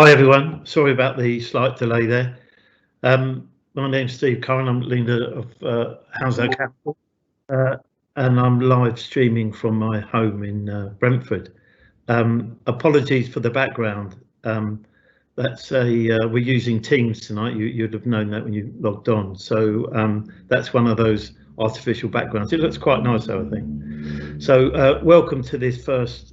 Hi everyone, sorry about the slight delay there. My name's Steve Curran, I'm leader of Hounslow Council, and I'm live streaming from my home in Brentford. Apologies for the background. We're using Teams tonight. You'd have known that when you logged on. So that's one of those artificial backgrounds. It looks quite nice though, I think. So welcome to this first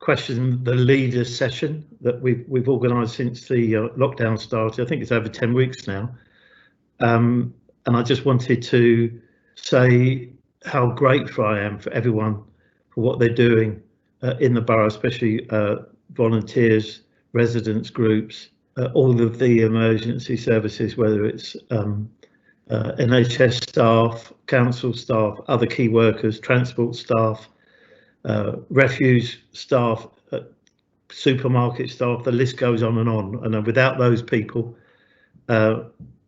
question the leaders session that we've organised since the lockdown started. I think it's over 10 weeks now, and I just wanted to say how grateful I am for everyone for what they're doing in the borough, especially volunteers, residents groups, all of the emergency services, whether it's NHS staff, council staff, other key workers, transport staff, refuse staff, supermarket staff, the list goes on. And without those people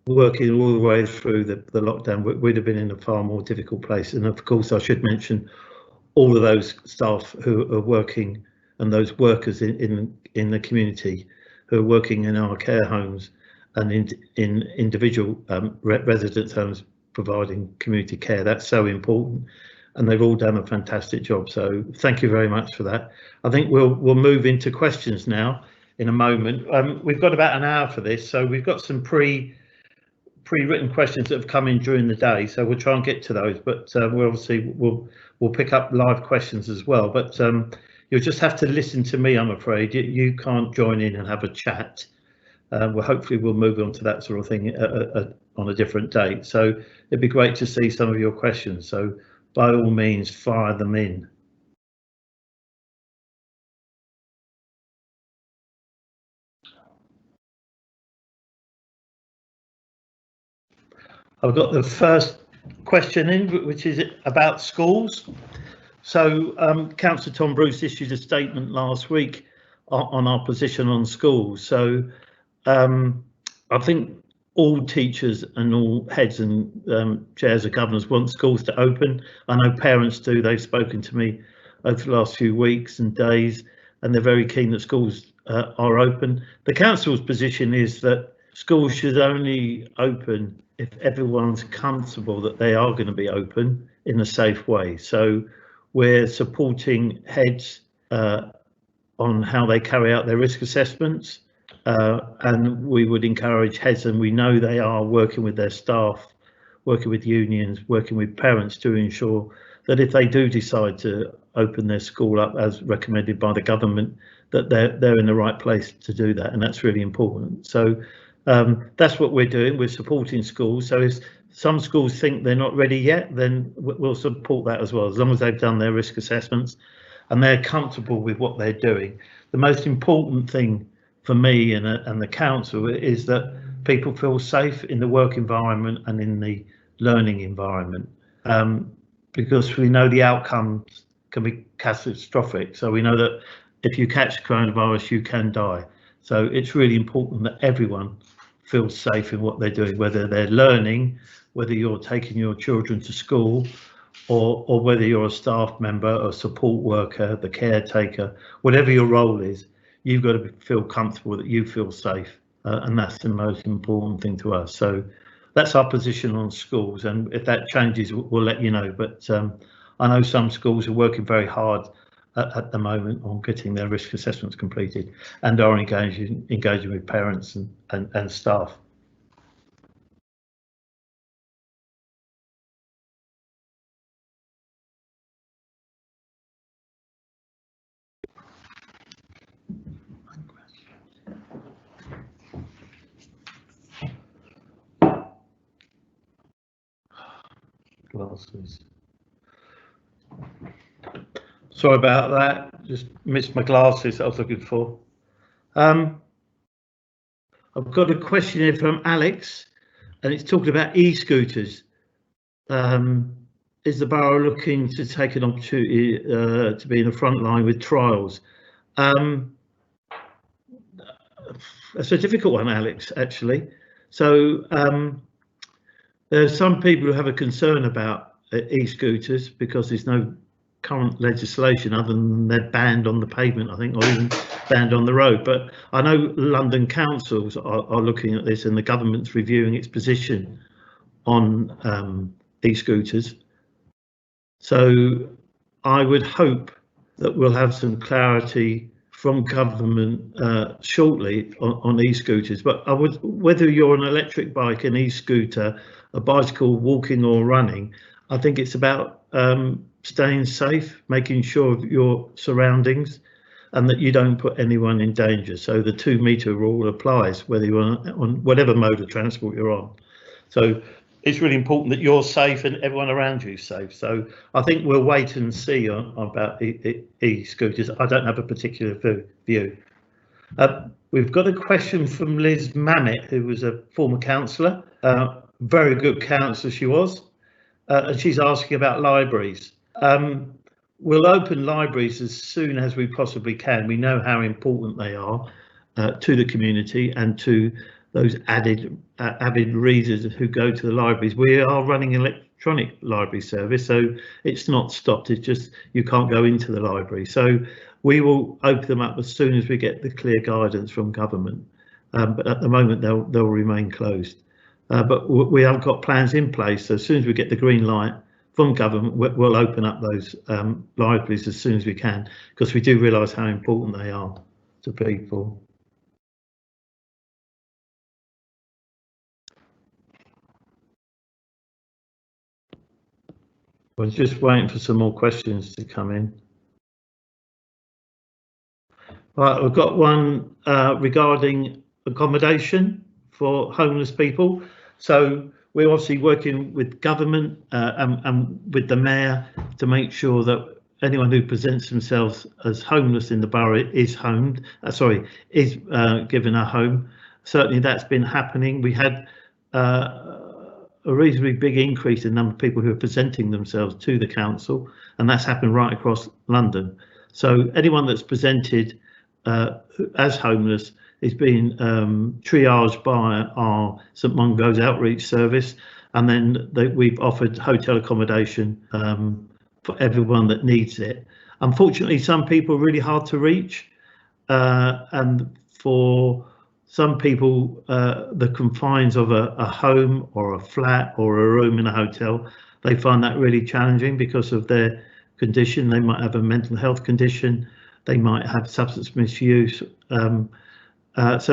working all the way through the lockdown, we'd have been in a far more difficult place. And of course, I should mention all of those staff who are working and those workers in the community who are working in our care homes and in individual residence homes providing community care. That's so important. And they've all done a fantastic job. So thank you very much for that. I think we'll move into questions now in a moment. We've got about an hour for this, so we've got some pre-written questions that have come in during the day. So we'll try and get to those, but we'll pick up live questions as well. But you'll just have to listen to me, I'm afraid. You can't join in and have a chat. Hopefully we'll move on to that sort of thing on a different date. So it'd be great to see some of your questions. So by all means, fire them in. I've got the first question in, which is about schools. So Councillor Tom Bruce issued a statement last week on our position on schools. So I think all teachers and all heads and chairs of governors want schools to open. I know parents do. They've spoken to me over the last few weeks and days, and they're very keen that schools are open. The council's position is that schools should only open if everyone's comfortable that they are going to be open in a safe way. So we're supporting heads on how they carry out their risk assessments. And we would encourage heads, and we know they are working with their staff, working with unions, working with parents to ensure that if they do decide to open their school up as recommended by the government, that they're in the right place to do that, and that's really important. So that's what we're doing. We're supporting schools. So if some schools think they're not ready yet, then we'll support that as well, as long as they've done their risk assessments and they're comfortable with what they're doing. The most important thing for me and the council is that people feel safe in the work environment and in the learning environment, because we know the outcomes can be catastrophic. So we know that if you catch coronavirus, you can die. So it's really important that everyone feels safe in what they're doing, whether they're learning, whether you're taking your children to school, or whether you're a staff member, a support worker, the caretaker, whatever your role is. You've got to feel comfortable that you feel safe, and that's the most important thing to us. So that's our position on schools, and if that changes, we'll let you know. But I know some schools are working very hard at the moment on getting their risk assessments completed and are engaging with parents and staff. Glasses. Sorry about that, just missed my glasses I was looking for. I've got a question here from Alex, and it's talking about e-scooters. Is the borough looking to take an opportunity to be in the front line with trials? That's a difficult one, Alex, actually. So there are some people who have a concern about e-scooters because there's no current legislation, other than they're banned on the pavement, I think, or even banned on the road. But I know London councils are looking at this, and the government's reviewing its position on e-scooters. So I would hope that we'll have some clarity from government shortly on e-scooters. But whether you're an electric bike, an e-scooter, a bicycle, walking or running, I think it's about staying safe, making sure of your surroundings, and that you don't put anyone in danger. So the 2 metre rule applies whether you're on whatever mode of transport you're on. So it's really important that you're safe and everyone around you is safe. So I think we'll wait and see about e-scooters. I don't have a particular view. We've got a question from Liz Mamet, who was a former councillor, very good councillor she was, and she's asking about libraries. We'll open libraries as soon as we possibly can. We know how important they are to the community and to those avid readers who go to the libraries. We are running an electronic library service, so it's not stopped. It's just you can't go into the library. So we will open them up as soon as we get the clear guidance from government. But at the moment they'll remain closed. But we have got plans in place. So as soon as we get the green light from government, we'll open up those libraries as soon as we can, because we do realise how important they are to people. I was just waiting for some more questions to come in. Right, we've got one regarding accommodation for homeless people. So we're obviously working with government and with the mayor to make sure that anyone who presents themselves as homeless in the borough is given a home. Certainly that's been happening. We had a reasonably big increase in the number of people who are presenting themselves to the council, and that's happened right across London. So anyone that's presented as homeless is being triaged by our St Mungo's outreach service, and then we've offered hotel accommodation for everyone that needs it. Unfortunately, some people are really hard to reach, and for some people, the confines of a home or a flat or a room in a hotel, they find that really challenging because of their condition. They might have a mental health condition, they might have substance misuse, so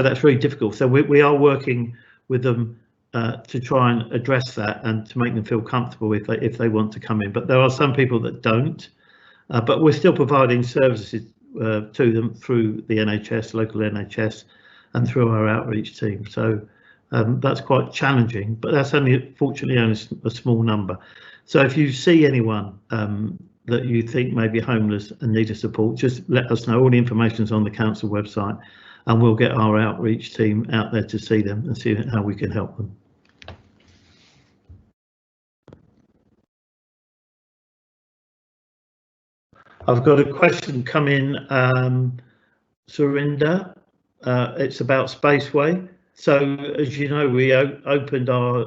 that's very difficult. So we are working with them to try and address that and to make them feel comfortable if they want to come in. But there are some people that don't, but we're still providing services to them through the NHS, local NHS, and through our outreach team. So that's quite challenging, but that's fortunately only a small number. So if you see anyone that you think may be homeless and need a support, just let us know. All the information is on the council website, and we'll get our outreach team out there to see them and see how we can help them. I've got a question come in, Surinder. It's about Spaceway. So as you know, we opened our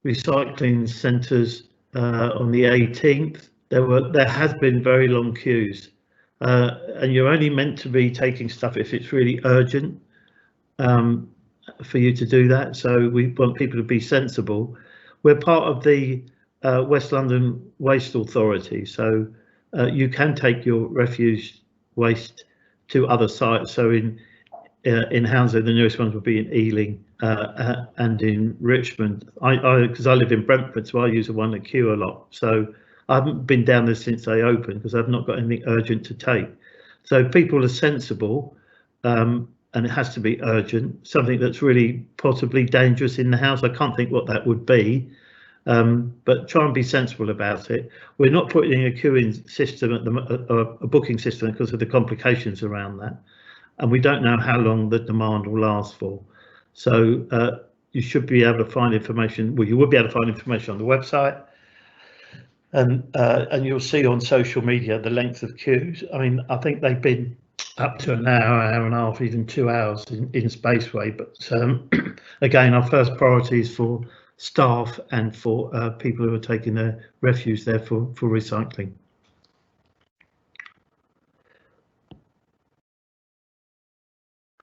recycling centres on the 18th. There has been very long queues, and you're only meant to be taking stuff if it's really urgent for you to do that. So we want people to be sensible. We're part of the West London Waste Authority, so you can take your refuse waste to other sites. So in Hounslow, the nearest ones would be in Ealing and in Richmond. Because I live in Brentford, so I use the one at Kew a lot. So I haven't been down there since they opened because I've not got anything urgent to take. So people are sensible, and it has to be urgent. Something that's really possibly dangerous in the house, I can't think what that would be, but try and be sensible about it. We're not putting a queuing system a booking system because of the complications around that, and we don't know how long the demand will last for. So you should be able to find information. Well, you will be able to find information on the website, and you'll see on social media the length of queues. I mean, I think they've been up to an hour, hour and a half, even 2 hours in Spaceway. But again, our first priority is for staff and for people who are taking their refuse there for recycling.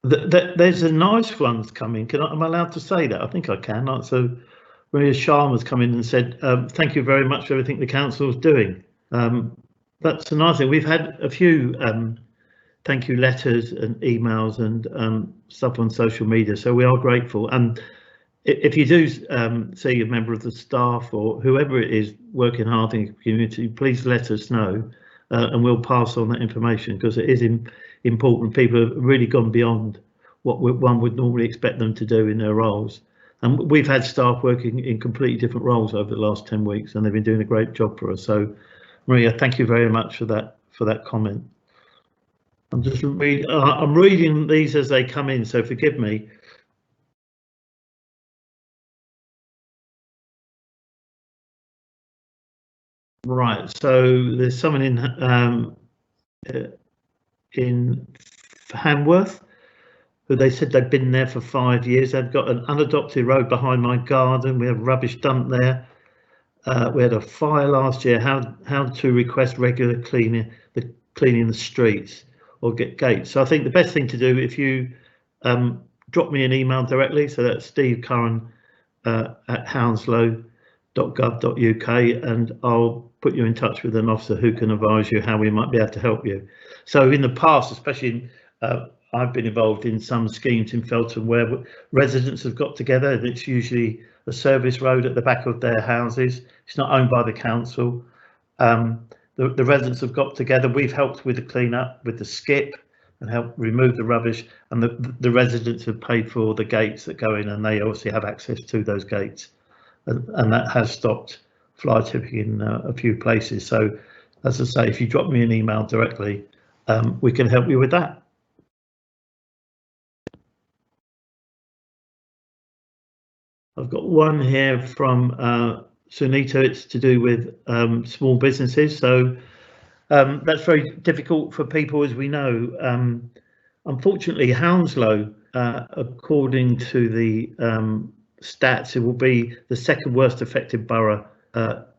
There's a nice ones coming. Am I allowed to say that? I think I can. So Maria Sharma's come in and said, thank you very much for everything the council's doing. That's a nice thing. We've had a few thank you letters and emails and stuff on social media, so we are grateful. And if you do see a member of the staff or whoever it is working hard in the community, please let us know, and we'll pass on that information, because it is important. People have really gone beyond what one would normally expect them to do in their roles. And we've had staff working in completely different roles over the last 10 weeks, and they've been doing a great job for us. So, Maria, thank you very much for that comment. I'm just I'm reading these as they come in, so forgive me. Right, so there's someone in Hanworth who they said they've been there for 5 years. They've got an unadopted road behind my garden. We have rubbish dumped there. We had a fire last year. How to request regular cleaning the streets or get gates. So I think the best thing to do, if you drop me an email directly, so that's Steve Curran at hounslow.gov.uk, and I'll put you in touch with an officer who can advise you how we might be able to help you. So in the past, especially I've been involved in some schemes in Felton where residents have got together, and it's usually a service road at the back of their houses. It's not owned by the council. The residents have got together. We've helped with the clean-up, with the skip, and helped remove the rubbish, and the residents have paid for the gates that go in, and they obviously have access to those gates, and that has stopped fly tipping in a few places. So, as I say, if you drop me an email directly, we can help you with that. I've got one here from Sunita. It's to do with small businesses. So that's very difficult for people, as we know. Unfortunately, Hounslow, according to the stats, it will be the second worst affected borough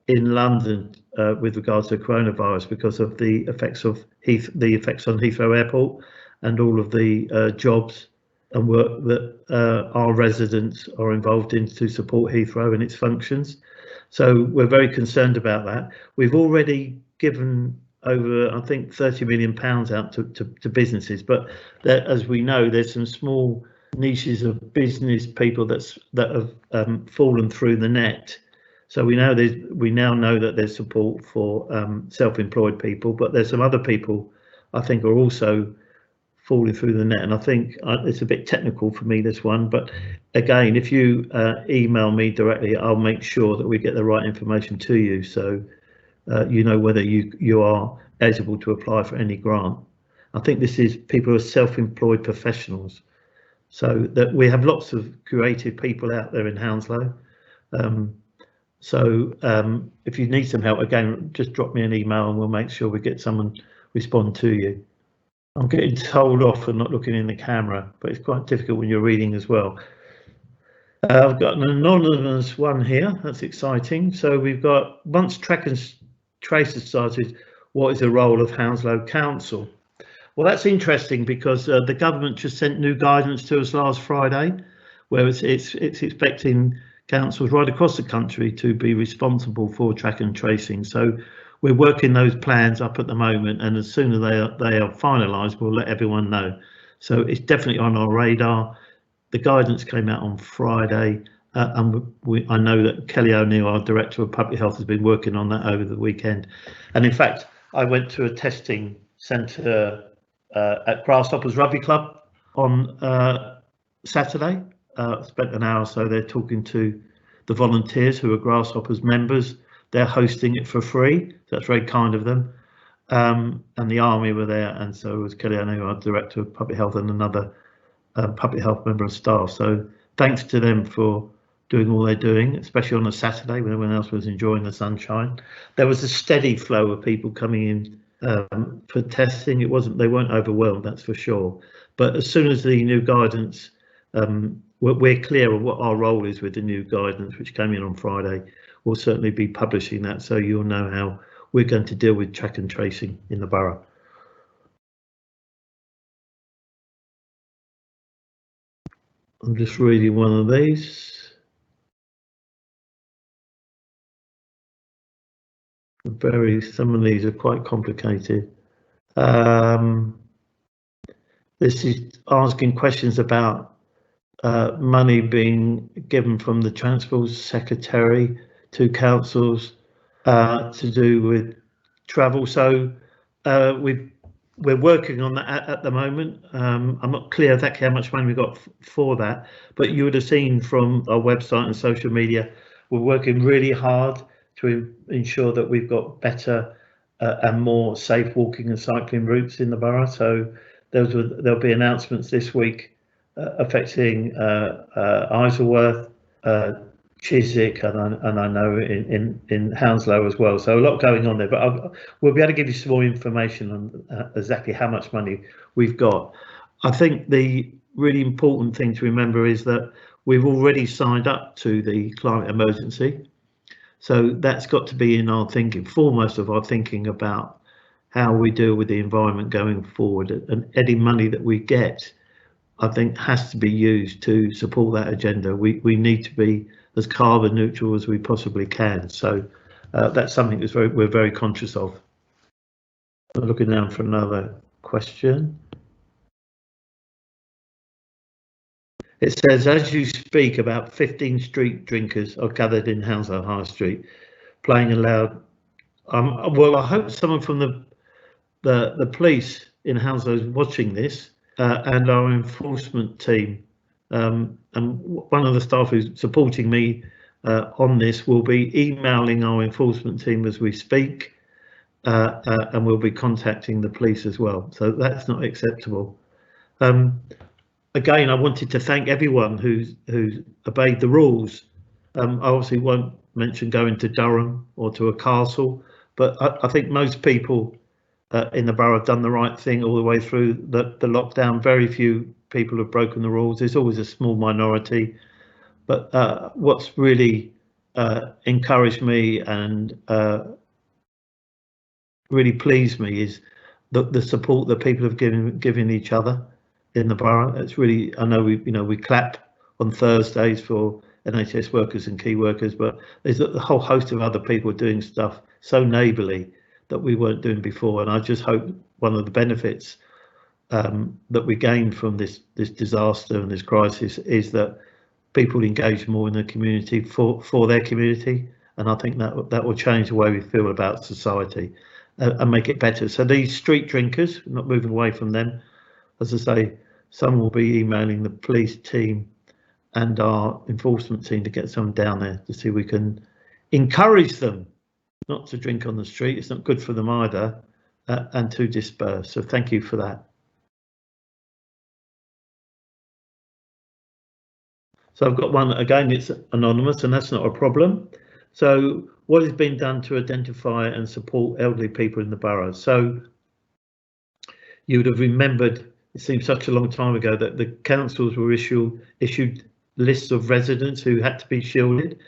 in London with regards to coronavirus, because of the effects on Heathrow Airport and all of the jobs and work that our residents are involved in to support Heathrow and its functions. So we're very concerned about that. We've already given over, I think, £30 million out to businesses, but as we know, there's some small niches of business people that have fallen through the net. So we now know that there's support for self-employed people, but there's some other people I think are also falling through the net. And I think it's a bit technical for me, this one, but again, if you email me directly, I'll make sure that we get the right information to you, so you know whether you are eligible to apply for any grant. I think this is people who are self-employed professionals, so that we have lots of creative people out there in Hounslow. So if you need some help, again, just drop me an email and we'll make sure we get someone respond to you. I'm getting told off for not looking in the camera, but it's quite difficult when you're reading as well. I've got an anonymous one here. That's exciting. So we've got, once track and trace has started, what is the role of Hounslow Council? Well, that's interesting, because the government just sent new guidance to us last Friday, where it's expecting councils right across the country to be responsible for track and tracing. So we're working those plans up at the moment, and as soon as they are finalised, we'll let everyone know. So it's definitely on our radar. The guidance came out on Friday, and I know that Kelly O'Neill, our Director of Public Health, has been working on that over the weekend. And in fact, I went to a testing centre at Grasshoppers Rugby Club on Saturday. Spent an hour or so there talking to the volunteers who are Grasshoppers members. They're hosting it for free, so that's very kind of them. And the Army were there, and so was Kelly O'Neill, our Director of Public Health, and another public health member of staff. So thanks to them for doing all they're doing, especially on a Saturday when everyone else was enjoying the sunshine. There was a steady flow of people coming in for testing. They weren't overwhelmed, that's for sure. But as soon as the new guidance, we're clear on what our role is with the new guidance, which came in on Friday. We'll certainly be publishing that, so you'll know how we're going to deal with track and tracing in the borough. I'm just reading one of these. Some of these are quite complicated. This is asking questions about money being given from the Transport Secretary to councils to do with travel. So we're working on that at the moment. I'm not clear exactly how much money we got for that, but you would have seen from our website and social media, we're working really hard to ensure that we've got better and more safe walking and cycling routes in the borough. So there'll be announcements this week affecting Isleworth, Chiswick, and I know in Hounslow as well. So a lot going on there, but we'll be able to give you some more information on exactly how much money we've got. I think the really important thing to remember is that we've already signed up to the climate emergency. So that's got to be in our thinking, foremost of our thinking about how we deal with the environment going forward, and any money that we get, I think, has to be used to support that agenda. We need to be as carbon neutral as we possibly can. So that's something that's we're very conscious of. I'm looking down for another question. It says, as you speak, about 15 street drinkers are gathered in Hounslow High Street, playing aloud. Well, I hope someone from the police in Hounslow is watching this, and our enforcement team. And one of the staff who's supporting me on this will be emailing our enforcement team as we speak, and we'll be contacting the police as well. So that's not acceptable. Again, I wanted to thank everyone who's obeyed the rules. I obviously won't mention going to Durham or to a castle, but I think most people in the borough have done the right thing all the way through the lockdown. Very few people have broken the rules. There's always a small minority, but what's really encouraged me and really pleased me is the support that people have given each other in the borough. It's really, I know we clap on Thursdays for NHS workers and key workers, but there's a whole host of other people doing stuff so neighbourly that we weren't doing before. And I just hope one of the benefits that we gain from this disaster and this crisis is that people engage more in the community for their community, and I think that will change the way we feel about society and make it better. So these street drinkers, not moving away from them, as I say, some will be emailing the police team and our enforcement team to get someone down there to see if we can encourage them not to drink on the street. It's not good for them either, and to disperse. So thank you for that. So I've got one, again, it's anonymous, and that's not a problem. So what has been done to identify and support elderly people in the borough? So you would have remembered, it seems such a long time ago, that the councils were issued lists of residents who had to be shielded,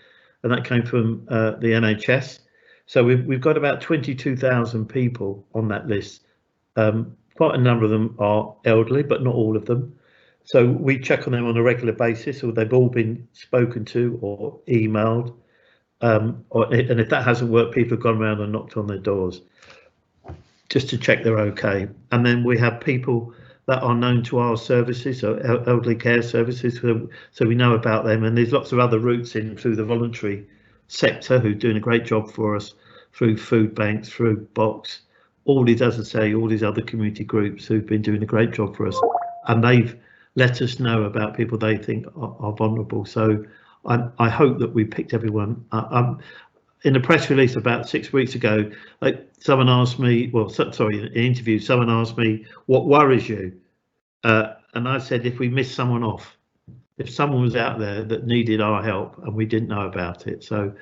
and that came from the NHS. So we've got about 22,000 people on that list. Quite a number of them are elderly, but not all of them. So we check on them on a regular basis, or they've all been spoken to or emailed. And if that hasn't worked, people have gone around and knocked on their doors just to check they're okay. And then we have people that are known to our services, so elderly care services, so we know about them. And there's lots of other routes in through the voluntary sector who are doing a great job for us, through food banks, through Box, all these, as I say, all these other community groups who've been doing a great job for us, and they've let us know about people they think are vulnerable. So I hope that we picked everyone. In a press release about 6 weeks ago, someone asked me, well, sorry, in an interview, someone asked me, what worries you? And I said, if we missed someone off, if someone was out there that needed our help and we didn't know about it. So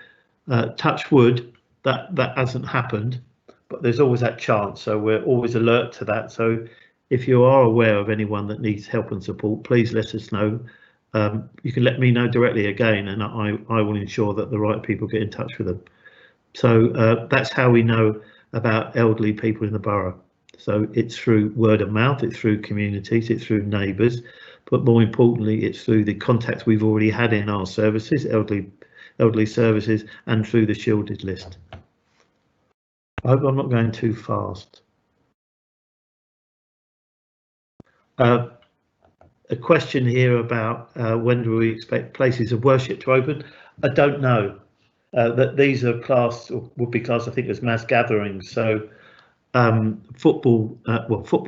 touch wood, that hasn't happened, but there's always that chance. So we're always alert to that. So if you are aware of anyone that needs help and support, please let us know. You can let me know directly again, and I will ensure that the right people get in touch with them. So that's how we know about elderly people in the borough. So it's through word of mouth, it's through communities, it's through neighbours, but more importantly, it's through the contacts we've already had in our services, elderly services, and through the shielded list. I hope I'm not going too fast. A question here about when do we expect places of worship to open? I don't know. That these are classed, or would be classed, I think, as mass gatherings. So football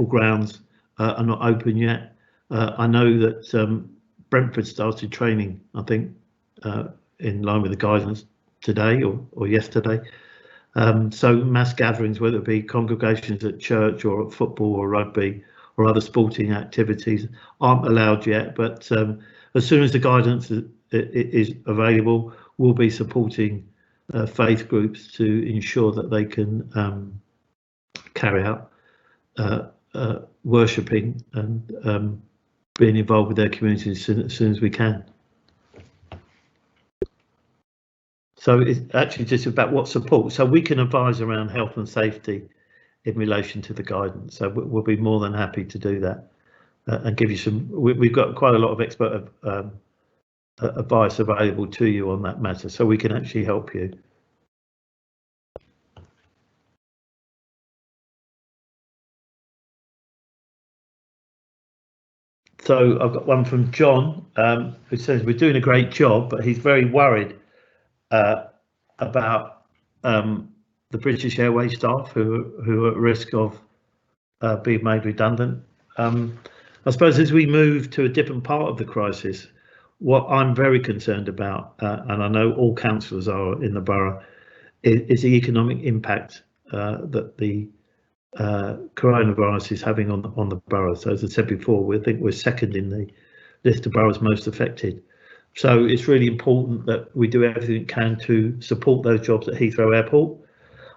grounds are not open yet. I know that Brentford started training, I think, in line with the guidance today or yesterday. So mass gatherings, whether it be congregations at church or at football or rugby or other sporting activities, aren't allowed yet. But as soon as the guidance is available, we'll be supporting faith groups to ensure that they can carry out worshipping and being involved with their communities as soon as we can. So it's actually just about what support. So we can advise around health and safety in relation to the guidance. So we'll be more than happy to do that and give you some. We've got quite a lot of expert advice available to you on that matter, so we can actually help you. So I've got one from John who says we're doing a great job, but he's very worried about the British Airways staff who are at risk of being made redundant. I suppose as we move to a different part of the crisis, what I'm very concerned about, and I know all councillors are in the borough, is the economic impact that the coronavirus is having on the borough. So as I said before, we think we're second in the list of boroughs most affected. So it's really important that we do everything we can to support those jobs at Heathrow Airport.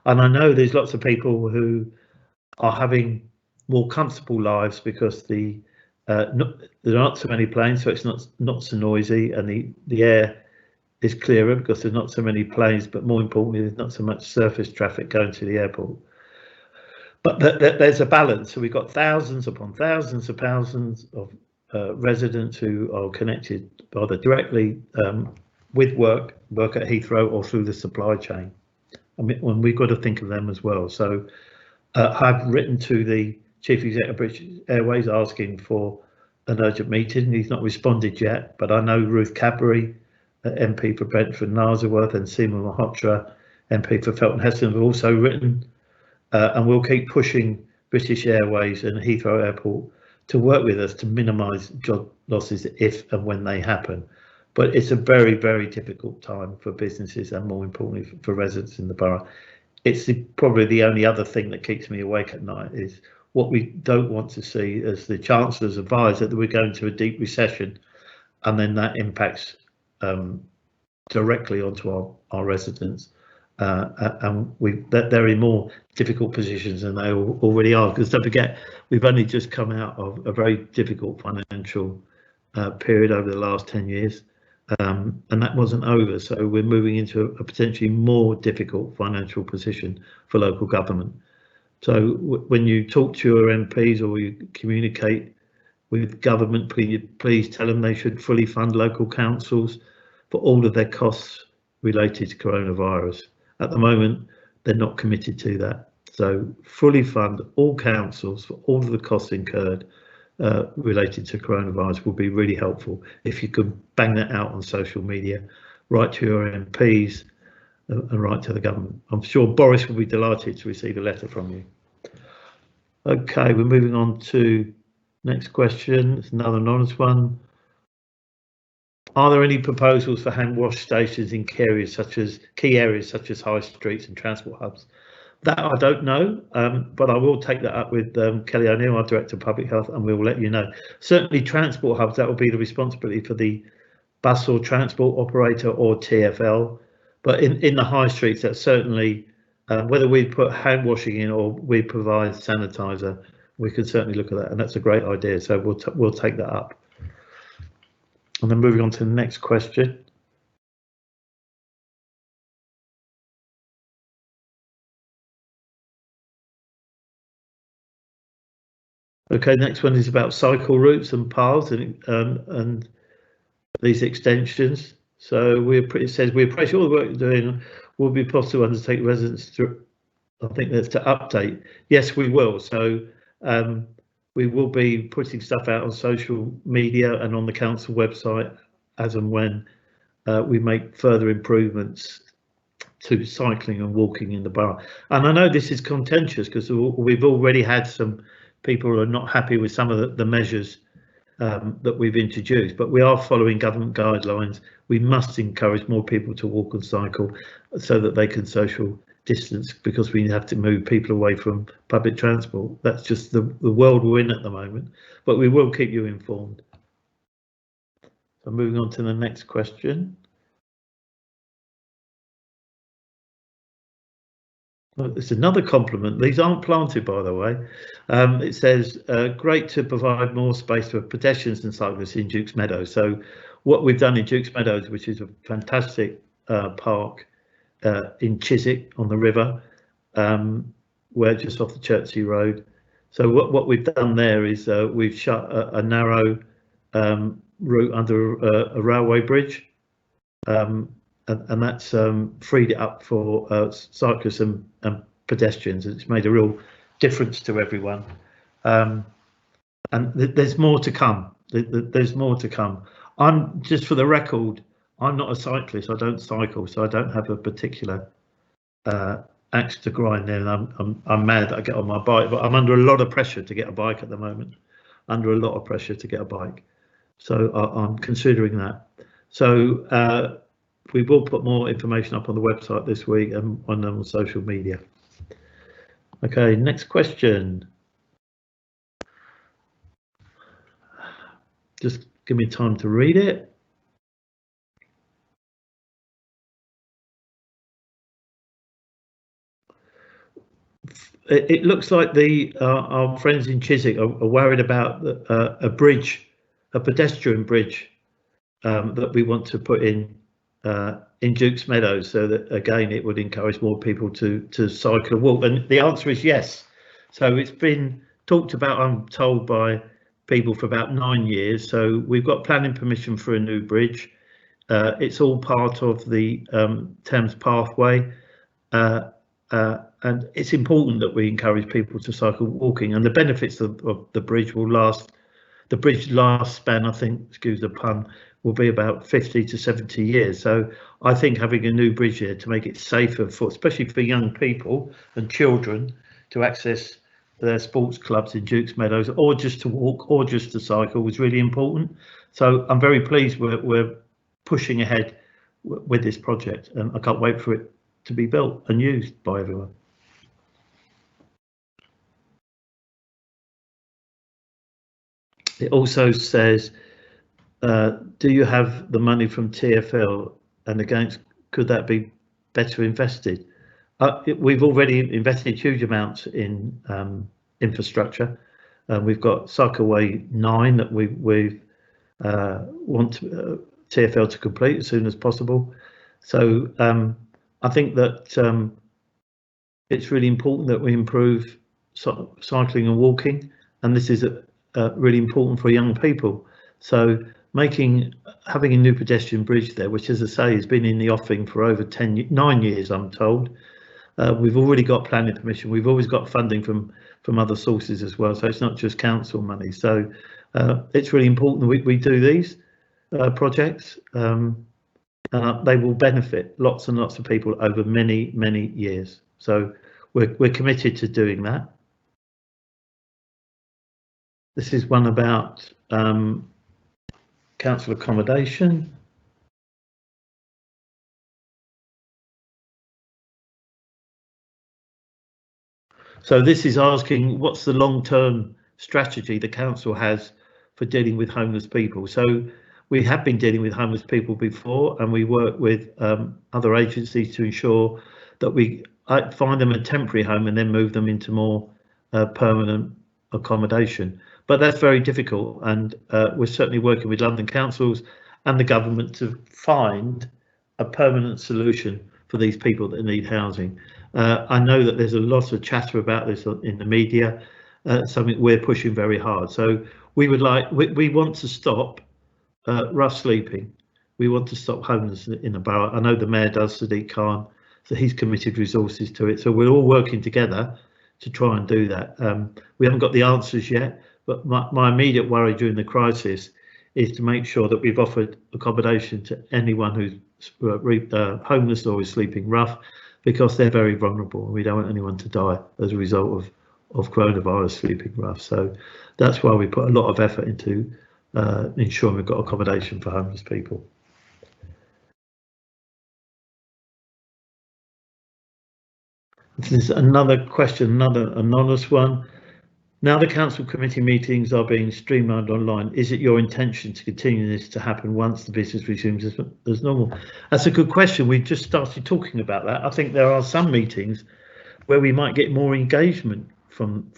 And I know there's lots of people who are having more comfortable lives because there are not so many planes, so it's not so noisy, and the air is clearer because there's not so many planes, but more importantly, there's not so much surface traffic going to the airport. But there's a balance. So we've got thousands upon thousands of residents who are connected either directly with work at Heathrow or through the supply chain. I mean, when we've got to think of them as well. So I've written to the Chief Executive of British Airways asking for an urgent meeting. He's not responded yet, but I know Ruth Cadbury, MP for Brentford and Narsworth, and Seema Malhotra, MP for Felton Heston, have also written, and we'll keep pushing British Airways and Heathrow Airport to work with us to minimise job losses if and when they happen. But it's a very, very difficult time for businesses and, more importantly, for residents in the borough. It's probably the only other thing that keeps me awake at night is what we don't want to see as the Chancellor's advised that we're going to a deep recession, and then that impacts directly onto our residents, and they're in more difficult positions than they already are, because don't forget we've only just come out of a very difficult financial period over the last 10 years. And that wasn't over, so we're moving into a potentially more difficult financial position for local government. So when you talk to your MPs or you communicate with government, please tell them they should fully fund local councils for all of their costs related to coronavirus. At the moment, they're not committed to that. So fully fund all councils for all of the costs incurred related to coronavirus would be really helpful. If you could bang that out on social media, write to your MPs and write to the government. I'm sure Boris will be delighted to receive a letter from you. Okay, we're moving on to next question. It's another anonymous one. Are there any proposals for hand wash stations in key areas such as high streets and transport hubs? That I don't know, but I will take that up with Kelly O'Neill, our Director of Public Health, and we will let you know. Certainly transport hubs, that will be the responsibility for the bus or transport operator or TfL. But in the high streets, that's certainly, whether we put hand washing in or we provide sanitizer, we can certainly look at that, and that's a great idea. So we'll take that up. And then moving on to the next question. Okay, next one is about cycle routes and paths and these extensions. So it says we appreciate all the work you're doing. Will be possible to undertake residents through. I think that's to update. Yes, we will. So we will be putting stuff out on social media and on the council website as and when we make further improvements to cycling and walking in the borough. And I know this is contentious because we've already had some people who are not happy with some of the measures that we've introduced, but we are following government guidelines. We must encourage more people to walk and cycle so that they can social distance, because we have to move people away from public transport. That's just the world we're in at the moment, but we will keep you informed. So moving on to the next question. Well, it's another compliment. These aren't planted, by the way. It says, great to provide more space for pedestrians and cyclists in Dukes Meadows. So what we've done in Dukes Meadows, which is a fantastic park in Chiswick on the river, we're just off the Chertsey Road. So what we've done there is we've shut a narrow route under a railway bridge, and that's freed it up for cyclists and pedestrians. It's made a real difference to everyone, and there's more to come. There's more to come. I'm just, for the record, I'm not a cyclist. I don't cycle, so I don't have a particular axe to grind there. And I'm mad that I get on my bike, but I'm under a lot of pressure to get a bike at the moment. Under a lot of pressure to get a bike, so I'm considering that. So we will put more information up on the website this week and on social media. Okay, next question. Just give me time to read it. It looks like our friends in Chiswick are worried about a bridge, a pedestrian bridge that we want to put in Dukes Meadows, so that again it would encourage more people to cycle and walk. And the answer is yes. So it's been talked about, I'm told, by people for about 9 years. So we've got planning permission for a new bridge. It's all part of the Thames pathway, and it's important that we encourage people to cycle walking, and the benefits of the bridge will last. The bridge lifespan, I think, excuse the pun, will be about 50 to 70 years. So I think having a new bridge here to make it safer for, especially for young people and children, to access their sports clubs in Dukes Meadows, or just to walk or just to cycle, was really important. So I'm very pleased we're pushing ahead with this project, and I can't wait for it to be built and used by everyone. It also says, do you have the money from TfL, and against, could that be better invested? We've already invested huge amounts in infrastructure. We've got Cycleway 9 that we want TfL to complete as soon as possible. So I think that it's really important that we improve cycling and walking, and this is really important for young people. So having a new pedestrian bridge there, which, as I say, has been in the offing for over 9 years, I'm told. We've already got planning permission. We've always got funding from other sources as well, so it's not just council money. So it's really important that we do these projects. They will benefit lots and lots of people over many years. So we're committed to doing that. This is one about council accommodation. So this is asking what's the long-term strategy the council has for dealing with homeless people. So we have been dealing with homeless people before, and we work with other agencies to ensure that we find them a temporary home and then move them into more permanent accommodation. But that's very difficult, and we're certainly working with London councils and the government to find a permanent solution for these people that need housing. I know that there's a lot of chatter about this in the media, something we're pushing very hard. So we want to stop rough sleeping. We want to stop homelessness in the borough. I know the mayor does, Sadiq Khan, so he's committed resources to it. So we're all working together to try and do that. We haven't got the answers yet, but my immediate worry during the crisis is to make sure that we've offered accommodation to anyone who's homeless or is sleeping rough, because they're very vulnerable and we don't want anyone to die as a result of coronavirus sleeping rough. So that's why we put a lot of effort into ensuring we've got accommodation for homeless people. There's another question, another anonymous one. Now the council committee meetings are being streamlined online. Is it your intention to continue this to happen once the business resumes as normal? That's a good question. We've just started talking about that. I think there are some meetings where we might get more engagement from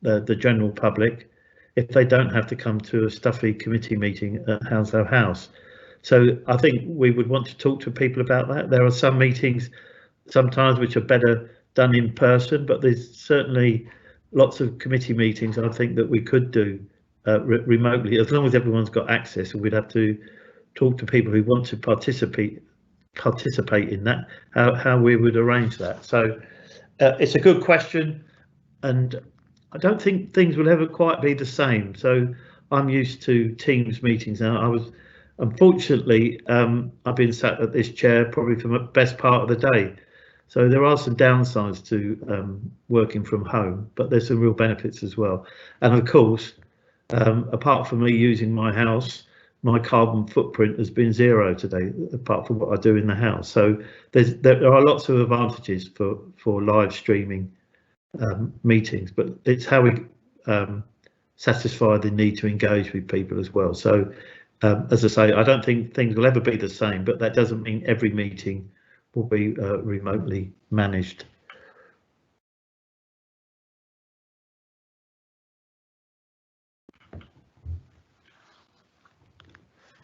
the general public if they don't have to come to a stuffy committee meeting at Hounslow House. So I think we would want to talk to people about that. There are some meetings sometimes which are better done in person, but there's certainly lots of committee meetings I think that we could do remotely, as long as everyone's got access. And we'd have to talk to people who want to participate in that, how we would arrange that. So it's a good question, and I don't think things will ever quite be the same. So I'm used to Teams meetings now. Unfortunately, I've been sat at this chair probably for the best part of the day. So there are some downsides to working from home, but there's some real benefits as well. And of course, apart from me using my house, my carbon footprint has been zero today, apart from what I do in the house. So there are lots of advantages for live streaming meetings, but it's how we satisfy the need to engage with people as well. So as I say, I don't think things will ever be the same, but that doesn't mean every meeting will be remotely managed.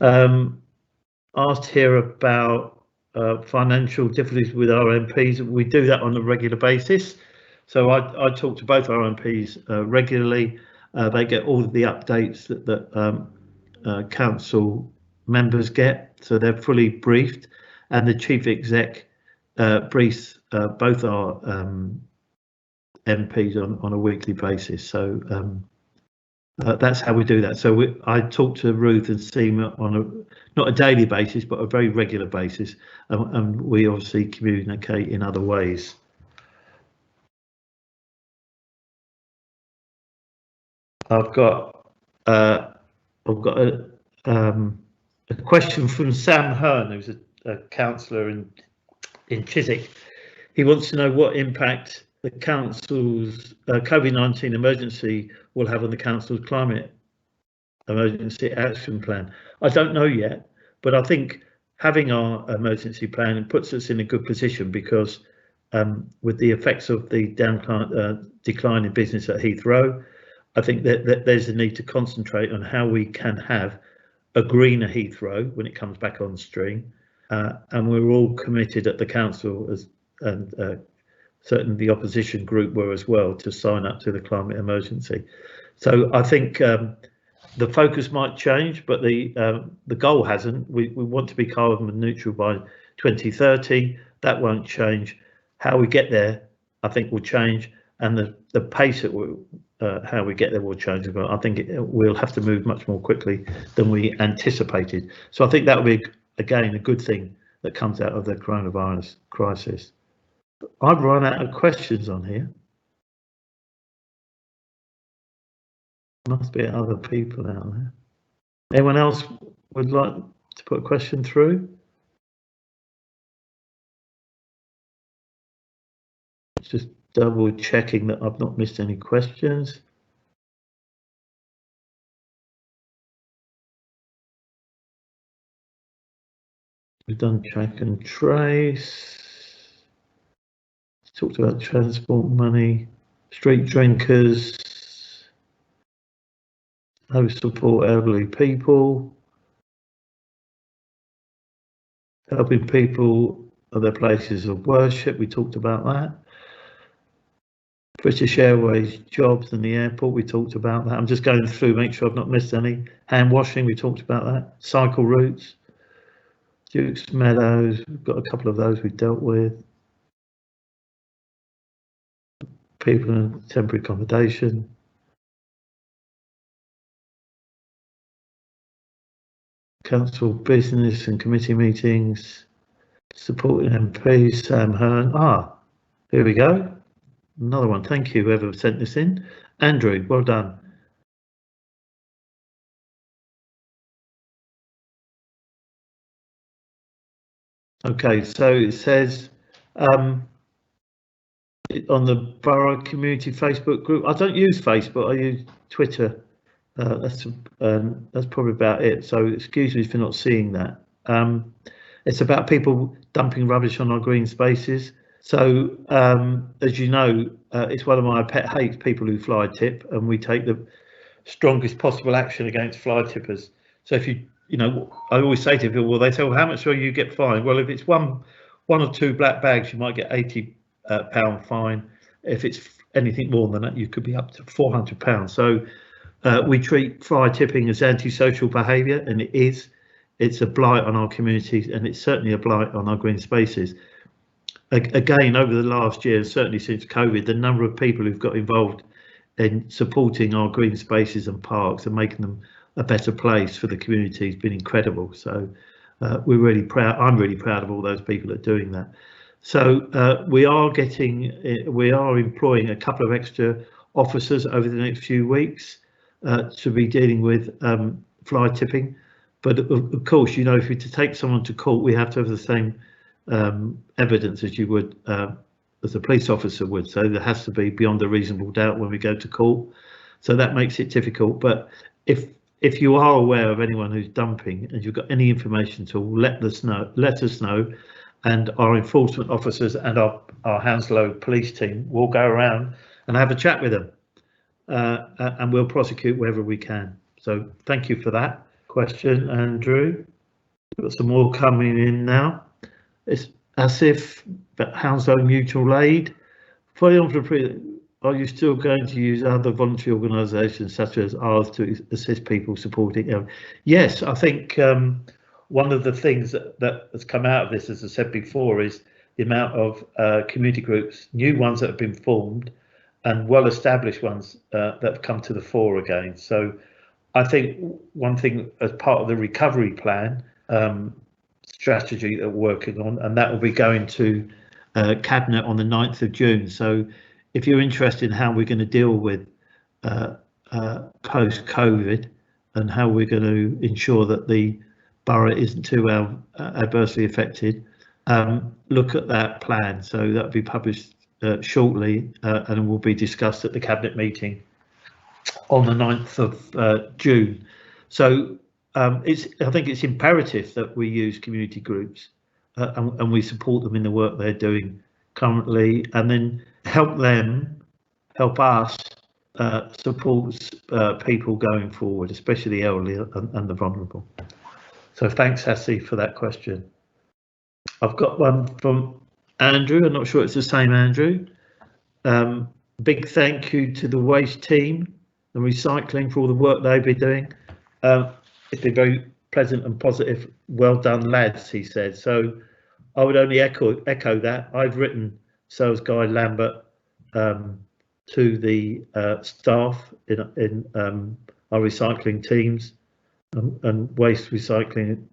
Asked here about financial difficulties with our MPs. We do that on a regular basis. So I talk to both our MPs regularly. They get all of the updates that council members get, so they're fully briefed, and the chief exec briefs both our MPs on a weekly basis. So that's how we do that. So I talk to Ruth and Seema on not a daily basis, but a very regular basis, and we obviously communicate in other ways. I've got a question from Sam Hearn, who's a councillor in Chiswick. He wants to know what impact the council's COVID-19 emergency will have on the council's climate emergency action plan. I don't know yet, but I think having our emergency plan puts us in a good position, because with the effects of the decline in business at Heathrow, I think that there's a need to concentrate on how we can have a greener Heathrow when it comes back on stream, and we're all committed at the council, and certainly the opposition group were as well, to sign up to the climate emergency. So I think the focus might change, but the goal hasn't. We want to be carbon neutral by 2030. That won't change. How we get there, I think, will change, and the pace at how we get there will change. But I think we'll have to move much more quickly than we anticipated. So I think that will be, again, a good thing that comes out of the coronavirus crisis. I've run out of questions on here. Must be other people out there. Anyone else would like to put a question through? Just double checking that I've not missed any questions. We've done track and trace. Talked about transport money, street drinkers, how we support elderly people, helping people at their places of worship. We talked about that. British Airways jobs and the airport, we talked about that. I'm just going through, make sure I've not missed any. Hand washing, we talked about that. Cycle routes, Duke's Meadows, we've got a couple of those we dealt with. People in temporary accommodation. Council business and committee meetings, supporting MPs, Sam Hearn. Here we go. Another one. Thank you, whoever sent this in. Andrew, well done. Okay, so it says on the Borough Community Facebook group. I don't use Facebook. I use Twitter. That's probably about it. So excuse me for not seeing that. It's about people dumping rubbish on our green spaces. So as you know, it's one of my pet hates, people who fly tip, and we take the strongest possible action against fly tippers. So if you know, I always say to people, well, they say, well, how much will you get fined? Well, if it's one or two black bags, you might get £80 fine. If it's anything more than that, you could be up to £400. So we treat fly tipping as antisocial behaviour, and it is. It's a blight on our communities, and it's certainly a blight on our green spaces. Again, over the last year, certainly since COVID, the number of people who've got involved in supporting our green spaces and parks and making them a better place for the community has been incredible. So we're really proud. I'm really proud of all those people that are doing that. So we are employing a couple of extra officers over the next few weeks to be dealing with fly tipping. But of course, you know, if you're to take someone to court, we have to have the same evidence as you would as a police officer would. So there has to be beyond a reasonable doubt when we go to court. So that makes it difficult. But if you are aware of anyone who's dumping and you've got any information at all, let us know, and our enforcement officers and our Hounslow police team will go around and have a chat with them, and we'll prosecute wherever we can. So thank you for that question, Andrew. We've got some more coming in now. It's as if Hounslow Mutual Aid. Are you still going to use other voluntary organisations such as ours to assist people supporting? Yes, I think one of the things that has come out of this, as I said before, is the amount of community groups, new ones that have been formed, and well-established ones that have come to the fore again. So I think one thing as part of the recovery plan strategy that we're working on, and that will be going to Cabinet on the 9th of June. So if you're interested in how we're going to deal with post-COVID and how we're going to ensure that the borough isn't too adversely affected, look at that plan. So that'll be published shortly and will be discussed at the Cabinet meeting on the 9th of June. So I think it's imperative that we use community groups and we support them in the work they're doing currently, and then help us support people going forward, especially the elderly and the vulnerable. So thanks, Hassie, for that question. I've got one from Andrew. I'm not sure it's the same Andrew. Big thank you to the waste team and recycling for all the work they've been doing. It's been very pleasant and positive. Well done, lads, he said. So I would only echo that. I've written, so has Guy Lambert, to the staff in our recycling teams and waste recycling,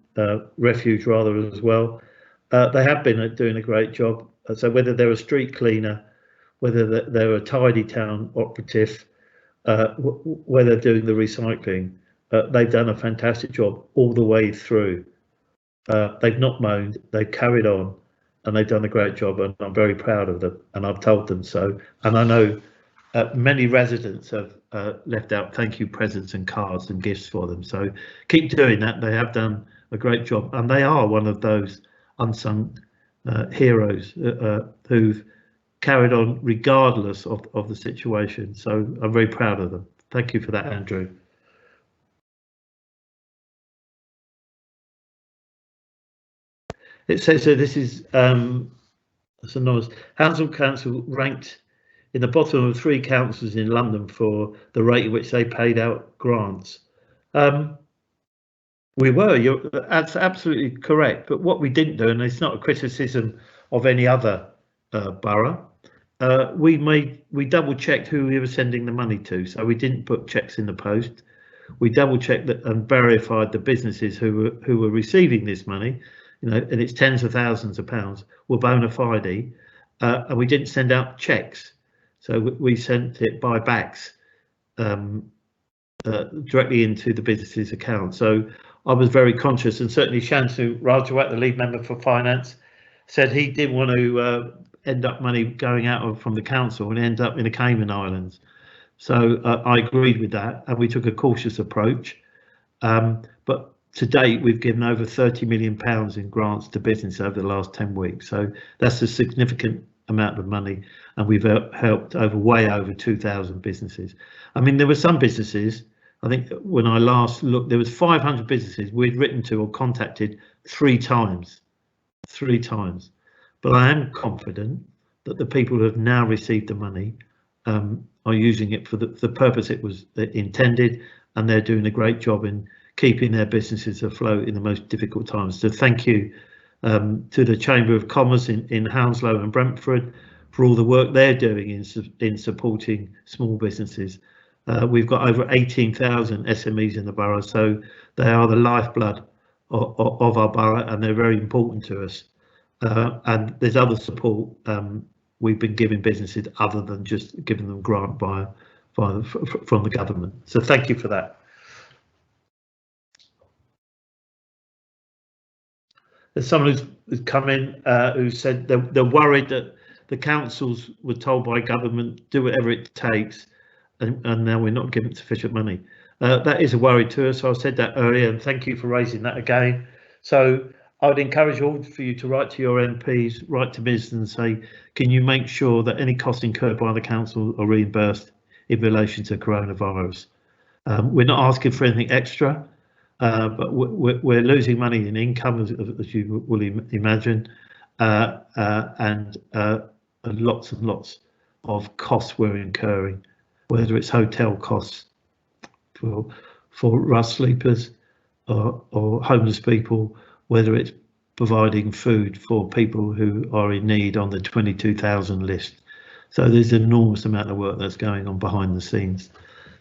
refuge rather, as well. They have been doing a great job. So whether they're a street cleaner, whether they're a tidy town operative, whether they're doing the recycling, they've done a fantastic job all the way through. They've not moaned, they've carried on, and they've done a great job, and I'm very proud of them, and I've told them so. And I know many residents have left out thank you presents and cards and gifts for them. So keep doing that. They have done a great job, and they are one of those unsung heroes who've carried on regardless of the situation. So I'm very proud of them. Thank you for that, Andrew. It says that this is that's anonymous. Hounslow Council ranked in the bottom of 3 councils in London for the rate at which they paid out grants. We were, that's absolutely correct. But what we didn't do, and it's not a criticism of any other borough, we double checked who we were sending the money to. So we didn't put checks in the post. We double checked that and verified the businesses who were receiving this money, and it's tens of thousands of pounds, were bona fide, and we didn't send out checks. So we sent it by backs directly into the business's account. So I was very conscious, and certainly Shansu Rajawat, the lead member for finance, said he didn't want to end up money going out from the council and end up in the Cayman Islands. So I agreed with that, and we took a cautious approach. But to date, we've given over £30 million in grants to business over the last 10 weeks. So that's a significant amount of money, and we've helped way over 2,000 businesses. I mean, there were some businesses, I think when I last looked, there was 500 businesses we'd written to or contacted 3 times. But I am confident that the people who have now received the money are using it for the purpose it was intended, and they're doing a great job in keeping their businesses afloat in the most difficult times. So thank you to the Chamber of Commerce in Hounslow and Brentford for all the work they're doing in supporting small businesses. We've got over 18,000 SMEs in the borough, so they are the lifeblood of our borough, and they're very important to us. And there's other support we've been giving businesses other than just giving them grant from the government. So thank you for that. There's someone who's come in who said they're worried that the councils were told by government do whatever it takes, and now we're not given sufficient money. That is a worry to us. So I said that earlier, and thank you for raising that again. So I would encourage all for you to write to your MPs, write to ministers and say, can you make sure that any costs incurred by the council are reimbursed in relation to coronavirus? We're not asking for anything extra, but we're losing money in income, as you will imagine, and lots and lots of costs we're incurring, whether it's hotel costs for rough sleepers or homeless people, whether it's providing food for people who are in need on the 22,000 list. So there's an enormous amount of work that's going on behind the scenes.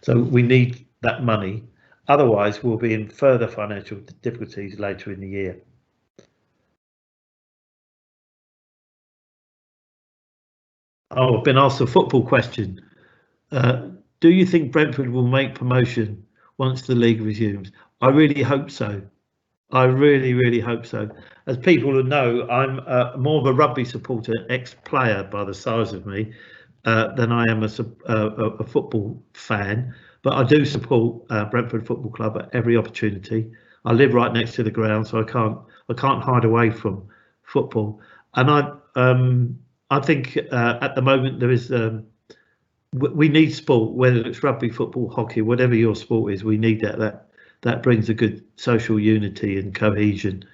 So we need that money, otherwise we'll be in further financial difficulties later in the year. Oh, I've been asked a football question. Do you think Brentford will make promotion once the league resumes? I really hope so. I really hope so. As people who know, I'm more of a rugby supporter, ex-player by the size of me, than I am a football fan. But I do support Brentford Football Club at every opportunity. I live right next to the ground, so I can't hide away from football. And I think at the moment there is we need sport, whether it's rugby, football, hockey, whatever your sport is. We need that. That brings a good social unity and cohesion,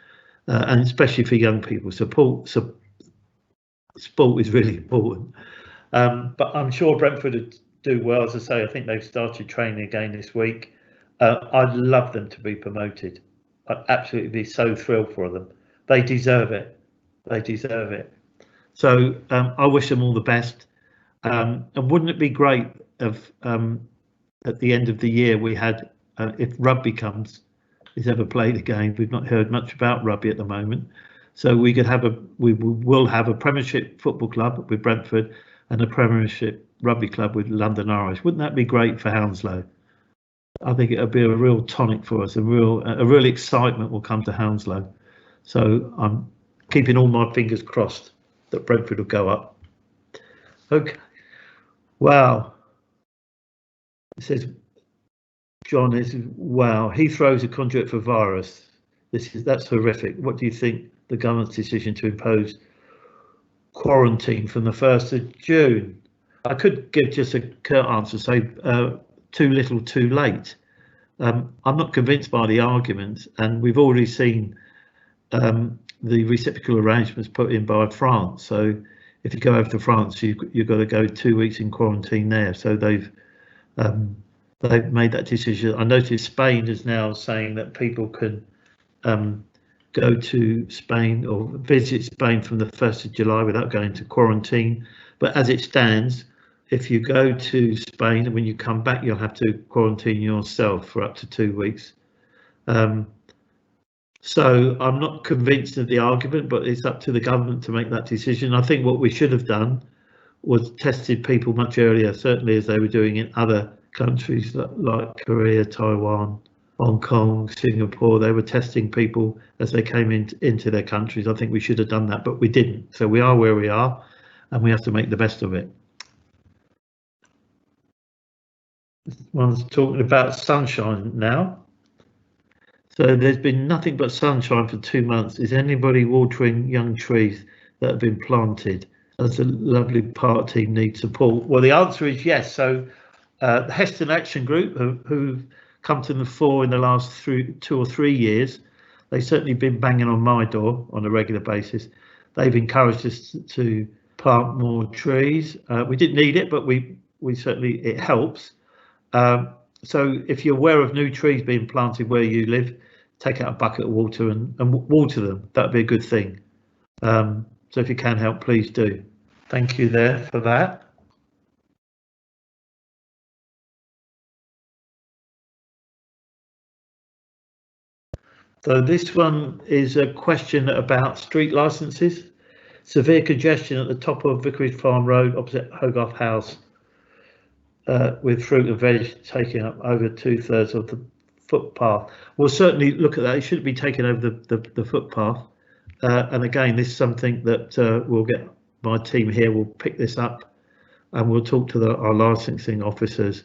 and especially for young people. Sport is really important. But I'm sure Brentford would do well. As I say, I think they've started training again this week. I'd love them to be promoted. I'd absolutely be so thrilled for them. They deserve it. They deserve it. So I wish them all the best. And wouldn't it be great if at the end of the year we had, if rugby is ever played again? We've not heard much about rugby at the moment, so we will have a Premiership football club with Brentford and a Premiership rugby club with London Irish. Wouldn't that be great for Hounslow? I think it'll be a real tonic for us. A real excitement will come to Hounslow. So I'm keeping all my fingers crossed that Brentford will go up. Okay. Wow. It says John is wow. He throws a conduit for virus. That's horrific. What do you think the government's decision to impose quarantine from the 1st of June? I could give just a curt answer, say too little, too late. I'm not convinced by the arguments, and we've already seen the reciprocal arrangements put in by France. So if you go over to France, you've got to go 2 weeks in quarantine there. So they've made that decision. I noticed Spain is now saying that people can go to Spain or visit Spain from the 1st of July without going to quarantine. But as it stands, if you go to Spain and when you come back, you'll have to quarantine yourself for up to 2 weeks. So I'm not convinced of the argument, but it's up to the government to make that decision. I think what we should have done was tested people much earlier, certainly as they were doing in other countries like Korea, Taiwan, Hong Kong, Singapore. They were testing people as they came into their countries. I think we should have done that, but we didn't. So we are where we are, and we have to make the best of it. One's talking about sunshine now. So there's been nothing but sunshine for 2 months. Is anybody watering young trees that have been planted? Does the lovely park team need support? Well, the answer is yes. So the Heston Action Group, who've come to the fore in the last 2 or 3 years, they've certainly been banging on my door on a regular basis. They've encouraged us to plant more trees. We didn't need it, but we certainly, it helps. So if you're aware of new trees being planted where you live, take out a bucket of water and water them. That'd be a good thing. So if you can help, please do. Thank you there for that. So this one is a question about street licenses. Severe congestion at the top of Vicarage Farm Road opposite Hogarth House, with fruit and veg taking up over 2/3 of the footpath. We'll certainly look at that. It shouldn't be taking over the footpath. And again, this is something that we'll get, my team here will pick this up, and we'll talk to our licensing officers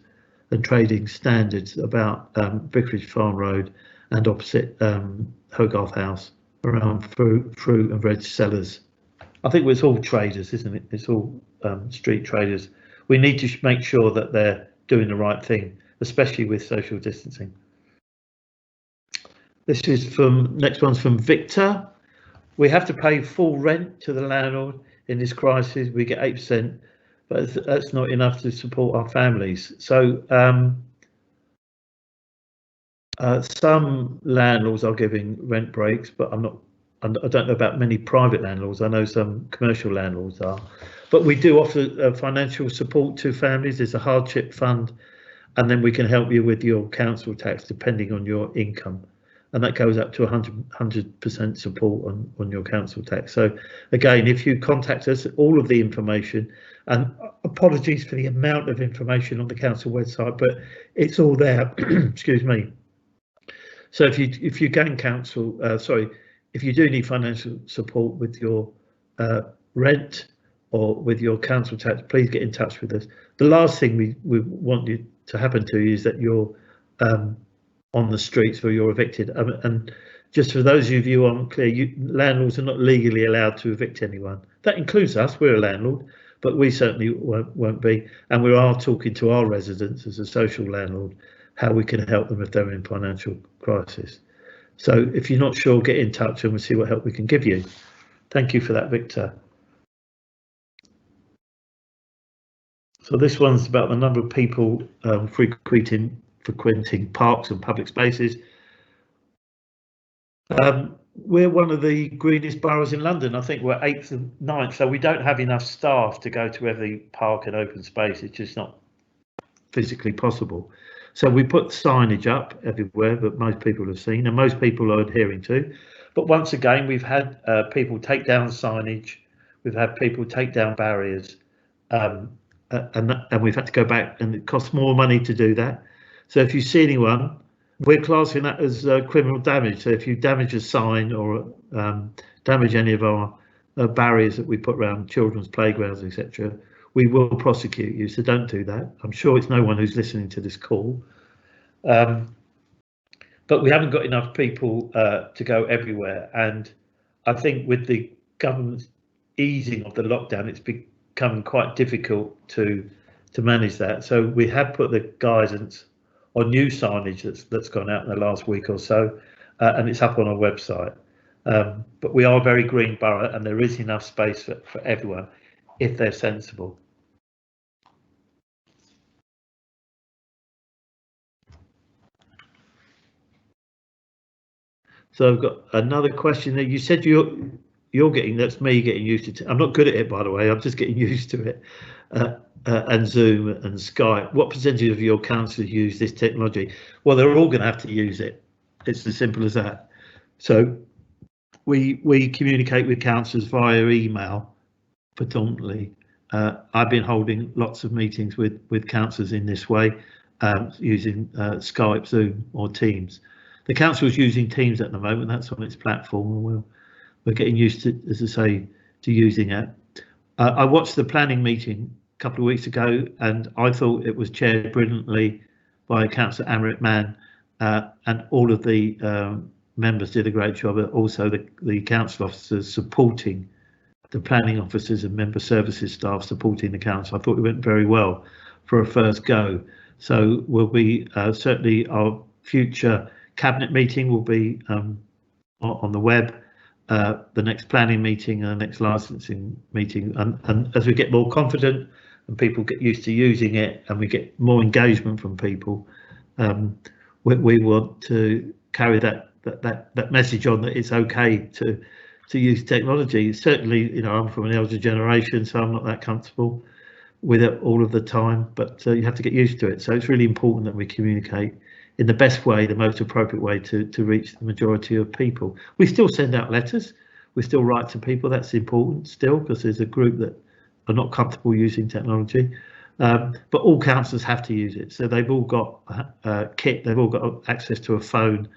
and trading standards about Vicarage Farm Road and opposite Hogarth House around fruit and veg sellers. I think it's all traders, isn't it? It's all street traders. We need to make sure that they're doing the right thing, especially with social distancing. This is next one's from Victor. We have to pay full rent to the landlord in this crisis. We get 8%, but that's not enough to support our families. So some landlords are giving rent breaks, but I don't know about many private landlords. I know some commercial landlords are, but we do offer financial support to families. There's a hardship fund, and then we can help you with your council tax depending on your income, and that goes up to 100% support on your council tax. So again, if you contact us, all of the information, and apologies for the amount of information on the council website, but it's all there. Excuse me. So if you gain council, if you do need financial support with your rent or with your council tax, please get in touch with us. The last thing we want you to happen to you is that you're on the streets or you're evicted. And just for those of you who aren't clear, landlords are not legally allowed to evict anyone. That includes us. We're a landlord, but we certainly won't be. And we are talking to our residents as a social landlord how we can help them if they're in financial crisis. So if you're not sure, get in touch and we'll see what help we can give you. Thank you for that, Victor. So this one's about the number of people frequenting parks and public spaces. We're one of the greenest boroughs in London. I think we're 8th and 9th, so we don't have enough staff to go to every park and open space. It's just not physically possible. So we put signage up everywhere that most people have seen and most people are adhering to. But once again, we've had people take down signage, we've had people take down barriers, and we've had to go back, and it costs more money to do that. So if you see anyone, we're classing that as criminal damage. So if you damage a sign or damage any of our barriers that we put around children's playgrounds, etc., we will prosecute you. So don't do that. I'm sure it's no one who's listening to this call. But we haven't got enough people to go everywhere. And I think with the government's easing of the lockdown, it's become quite difficult to manage that. So we have put the guidance on new signage that's gone out in the last week or so, and it's up on our website. But we are a very green borough and there is enough space for everyone. if they're sensible. So I've got another question there. You said you're getting, that's me getting used to. I'm not good at it, by the way. I'm just getting used to it. And Zoom and Skype. What percentage of your councillors use this technology? Well, they're all going to have to use it. It's as simple as that. So we communicate with councillors via email predominantly. I've been holding lots of meetings with councillors in this way, using Skype, Zoom or Teams. The council is using Teams at the moment. That's on its platform, and we're getting used to, as I say, to using it. I watched the planning meeting a couple of weeks ago, and I thought it was chaired brilliantly by Councillor Amrit Mann, and all of the members did a great job. But also the council officers supporting the planning officers and member services staff supporting the council. I thought it went very well for a first go. So we'll be certainly our future cabinet meeting will be on the web, the next planning meeting and the next licensing meeting, and as we get more confident and people get used to using it and we get more engagement from people, we want to carry that message on, that it's okay to use technology. Certainly, you know, I'm from an elder generation, so I'm not that comfortable with it all of the time, but you have to get used to it. So it's really important that we communicate in the best way, the most appropriate way to reach the majority of people. We still send out letters, we still write to people. That's important still, because there's a group that are not comfortable using technology, but all councillors have to use it. So they've all got a kit, they've all got access to a phone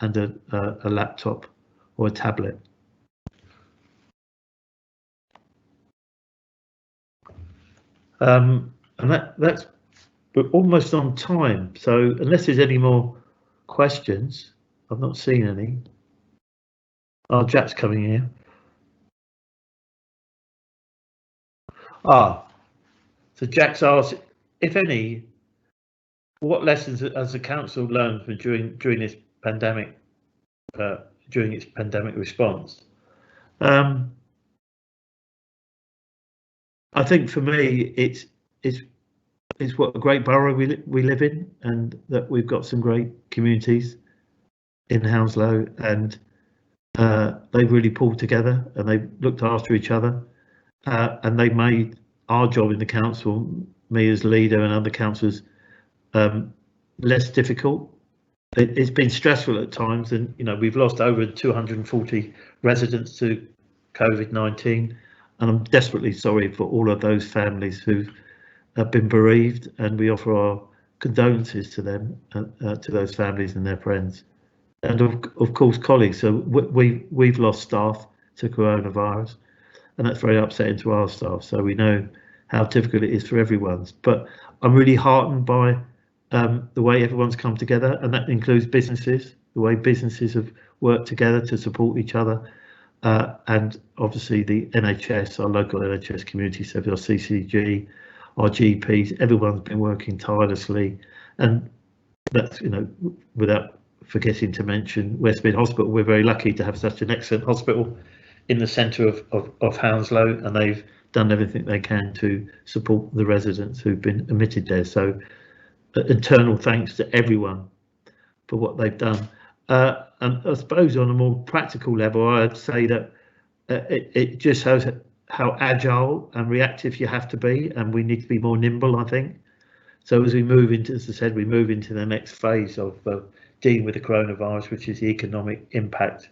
and a laptop or a tablet. And that's, we're almost on time. So unless there's any more questions, I've not seen any. Oh, Jack's coming here. So Jack's asked, if any, what lessons has the council learned from during this pandemic, during its pandemic response? I think for me, it's what a great borough we live in, and that we've got some great communities in Hounslow, and they've really pulled together and they've looked after each other, and they made our job in the council, me as leader and other councillors, less difficult. It's been stressful at times, and you know, we've lost over 240 residents to COVID-19, and I'm desperately sorry for all of those families who have been bereaved, and we offer our condolences to them, to those families and their friends, and of course colleagues. So we've lost staff to coronavirus, and that's very upsetting to our staff. So we know how difficult it is for everyone's. But I'm really heartened by the way everyone's come together, and that includes businesses, the way businesses have worked together to support each other, and obviously the NHS, our local NHS community service, our CCG, our GPs, everyone's been working tirelessly. And that's, you know, without forgetting to mention West Mid Hospital. We're very lucky to have such an excellent hospital in the centre of Hounslow, and they've done everything they can to support the residents who've been admitted there. So eternal thanks to everyone for what they've done. And I suppose on a more practical level, I'd say that it just shows how agile and reactive you have to be, and we need to be more nimble, I think. So as we move into, as I said, we move into the next phase of dealing with the coronavirus, which is the economic impact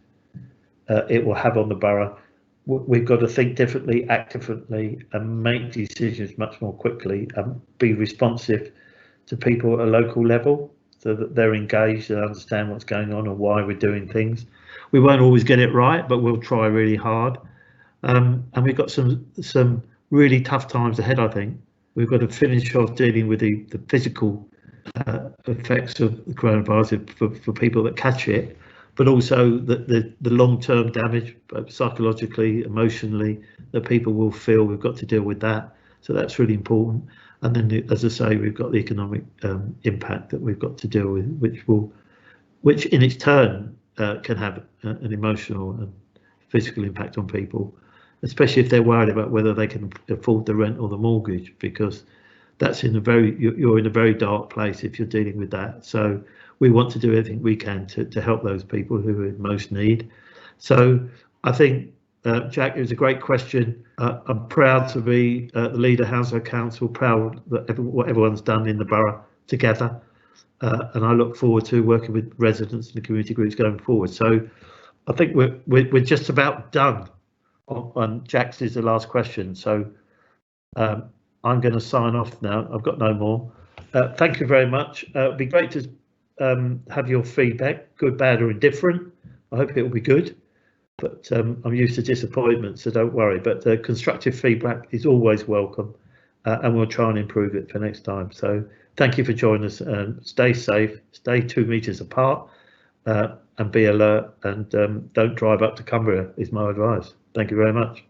it will have on the borough. We've got to think differently, act differently, and make decisions much more quickly, and be responsive to people at a local level, so that they're engaged and understand what's going on and why we're doing things. We won't always get it right, but we'll try really hard. And we've got some really tough times ahead, I think. We've got to finish off dealing with the physical effects of the coronavirus for people that catch it, but also the long-term damage, psychologically, emotionally, that people will feel. We've got to deal with that. So that's really important. And then, as I say, we've got the economic impact that we've got to deal with, which in its turn can have an emotional and physical impact on people. especially if they're worried about whether they can afford the rent or the mortgage, because that's you're in a very dark place if you're dealing with that. So we want to do everything we can to help those people who are in most need. So I think, Jack, it was a great question. I'm proud to be the leader of Hounslow Council, proud that what everyone's done in the borough together, and I look forward to working with residents and the community groups going forward. So I think we're just about done on Jack's is the last question. So I'm going to sign off now. I've got no more. Thank you very much. It'd be great to have your feedback, good, bad, or indifferent. I hope it will be good. But I'm used to disappointment, so don't worry. But constructive feedback is always welcome, and we'll try and improve it for next time. So thank you for joining us, and stay safe, stay 2 meters apart, and be alert, and don't drive up to Cumbria is my advice. Thank you very much.